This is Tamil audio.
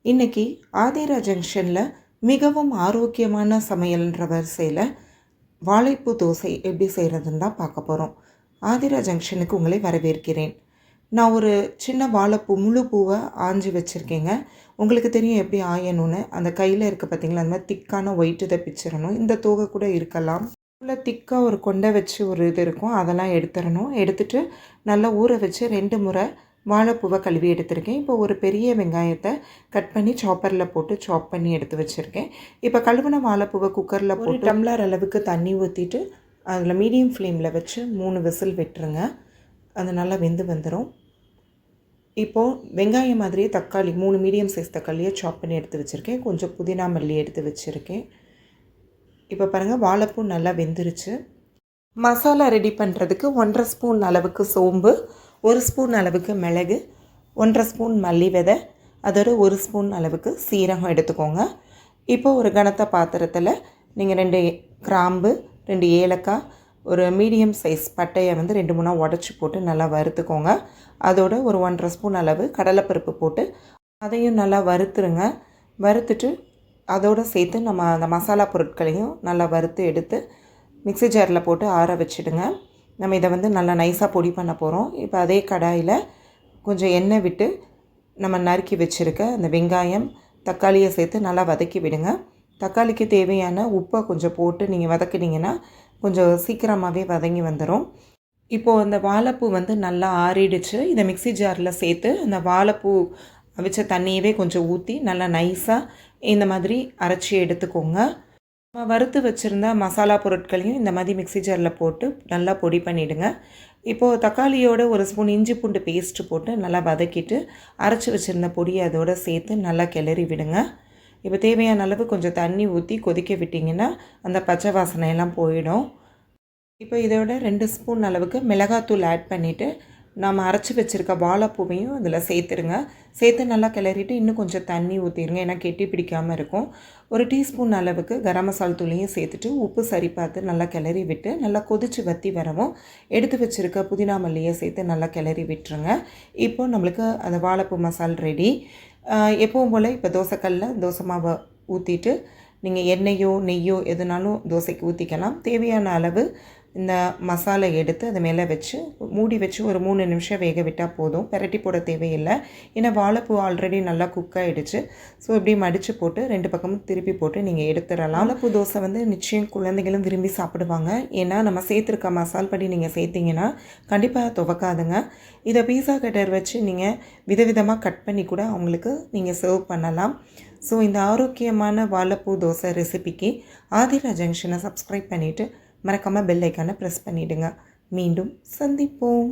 இன்றைக்கி ஆதிரா ஜங்ஷனில் மிகவும் ஆரோக்கியமான சமையல்ன்ற வரிசையில் வாழைப்பூ தோசை எப்படி செய்கிறதுன்னு தான் பார்க்க போகிறோம். ஆதிரா ஜங்ஷனுக்கு உங்களை வரவேற்கிறேன். நான் ஒரு சின்ன வாழைப்பூ முழு பூவை ஆஞ்சி வச்சுருக்கேங்க. உங்களுக்கு தெரியும் எப்படி ஆயணும்னு. அந்த கையில் இருக்க பார்த்திங்களா, அந்த மாதிரி திக்கான ஒயிட் இதை பிச்சிடணும். இந்த தோகை கூட இருக்கலாம். உள்ள திக்காக ஒரு கொண்டை வச்சு ஒரு இது இருக்கும், அதெல்லாம் எடுத்துடணும். எடுத்துகிட்டு நல்லா ஊற வச்சு 2 முறை வாழைப்பூவை கழுவி எடுத்திருக்கேன். இப்போ ஒரு பெரிய வெங்காயத்தை கட் பண்ணி சாப்பரில் போட்டு சாப் பண்ணி எடுத்து வச்சுருக்கேன். இப்போ கழுவின வாழைப்பூவை குக்கரில் போட்டு டம்ளர் அளவுக்கு தண்ணி ஊற்றிட்டு அதில் மீடியம் ஃப்ளேமில் வச்சு 3 விசில் விட்டுருங்க. அது நல்லா வெந்து வந்துடும். இப்போது வெங்காயம் மாதிரியே தக்காளி 3 மீடியம் சைஸ் தக்காளியை சாப் பண்ணி எடுத்து வச்சுருக்கேன். கொஞ்சம் புதினா மல்லி எடுத்து வச்சுருக்கேன். இப்போ பாருங்கள், வாழைப்பூ நல்லா வெந்துருச்சு. மசாலா ரெடி பண்ணுறதுக்கு 1.5 ஸ்பூன் அளவுக்கு சோம்பு, 1 ஸ்பூன் அளவுக்கு மிளகு, 1.5 ஸ்பூன் மல்லி விதை, அதோட 1 ஸ்பூன் அளவுக்கு சீரகம் எடுத்துக்கோங்க. இப்போ ஒரு கனத்த பாத்திரத்தில் நீங்கள் 2 கிராம்பு, 2 ஏலக்காய், ஒரு மீடியம் சைஸ் பட்டையை 2-3 உடச்சி போட்டு நல்லா வறுத்துக்கோங்க. அதோட ஒரு 1.5 ஸ்பூன் அளவு கடலைப்பருப்பு போட்டு அதையும் நல்லா வறுத்துருங்க. வறுத்துட்டு அதோடு சேர்த்து நம்ம அந்த மசாலா பொருட்களையும் நல்லா வறுத்து எடுத்து மிக்ஸி ஜாரில் போட்டு ஆற வச்சுடுங்க. நம்ம இதை நல்லா நைஸாக பொடி பண்ண போகிறோம். இப்போ அதே கடாயில் கொஞ்சம் எண்ணெய் விட்டு நம்ம நறுக்கி வச்சுருக்க அந்த வெங்காயம் தக்காளியை சேர்த்து நல்லா வதக்கி விடுங்க. தக்காளிக்கு தேவையான உப்பை கொஞ்சம் போட்டு நீங்கள் வதக்குனீங்கன்னா கொஞ்சம் சீக்கிரமாகவே வதங்கி வந்துடும். இப்போது அந்த வாழைப்பூ நல்லா ஆறிடுச்சு. இதை மிக்ஸி ஜாரில் சேர்த்து அந்த வாழைப்பூ அவிச்ச தண்ணியவே கொஞ்சம் ஊற்றி நல்லா நைஸாக இந்த மாதிரி அரைச்சி எடுத்துக்கோங்க. நம்ம வறுத்து வச்சுருந்த மசாலா பொருட்களையும் இந்த மாதிரி மிக்ஸி ஜாரில் போட்டு நல்லா பொடி பண்ணிவிடுங்க. இப்போது தக்காளியோட 1 ஸ்பூன் இஞ்சி பூண்டு பேஸ்ட்டு போட்டு நல்லா வதக்கிட்டு அரைச்சி வச்சுருந்த பொடியை அதோடு சேர்த்து நல்லா கிளறி விடுங்க. இப்போ தேவையான அளவு கொஞ்சம் தண்ணி ஊற்றி கொதிக்க விட்டிங்கன்னா அந்த பச்சை வாசனையெல்லாம் போயிடும். இப்போ இதோட 2 ஸ்பூன் அளவுக்கு மிளகாத்தூள் ஆட் பண்ணிவிட்டு நம்ம அரைச்சி வச்சுருக்க வாழைப்பூவையும் அதில் சேர்த்துருங்க. சேர்த்து நல்லா கிளறிட்டு இன்னும் கொஞ்சம் தண்ணி ஊற்றிடுங்க, ஏன்னா கெட்டி பிடிக்காமல் இருக்கும். 1 டீஸ்பூன் அளவுக்கு கரம் மசாலா தூளையும் சேர்த்துட்டு உப்பு சரி பார்த்து நல்லா கிளறி விட்டு நல்லா கொதித்து வற்றி வரவும் எடுத்து வச்சுருக்க புதினா மல்லியை சேர்த்து நல்லா கிளறி விட்டுருங்க. இப்போது நம்மளுக்கு அந்த வாழைப்பூ மசால் ரெடி. எப்பவும் போல் இப்போ தோசைக்கல்லில் தோசை மாவை ஊற்றிட்டு நீங்கள் எண்ணெயோ நெய்யோ எதுனாலும் தோசைக்கு ஊற்றிக்கலாம். தேவையான அளவு இந்த மசாலா எடுத்து அது மேலே வச்சு மூடி வச்சு ஒரு 3 நிமிஷம் வேக விட்டால் போதும். பெரட்டி போட தேவையில்லை, ஏன்னா வாழைப்பூ ஆல்ரெடி நல்லா குக் ஆகிடுச்சு. ஸோ இப்படி மடித்து போட்டு 2 பக்கமும் திருப்பி போட்டு நீங்கள் எடுத்துடலாம். வாழைப்பூ தோசை நிச்சயம் குழந்தைகளும் விரும்பி சாப்பிடுவாங்க. ஏன்னா நம்ம சேர்த்துருக்க மசால் படி நீங்கள் சேர்த்திங்கன்னா கண்டிப்பாக துவக்காதுங்க. இதை பீஸா கட்டர் வச்சு நீங்கள் விதவிதமாக கட் பண்ணி கூட அவங்களுக்கு நீங்கள் சர்வ் பண்ணலாம். ஸோ இந்த ஆரோக்கியமான வாழைப்பூ தோசை ரெசிபிக்கு ஆதிரா ஜங்ஷனை சப்ஸ்கிரைப் பண்ணிவிட்டு மறக்காமல் பெல் ஐக்கானை ப்ரெஸ் பண்ணிவிடுங்க. மீண்டும் சந்திப்போம்.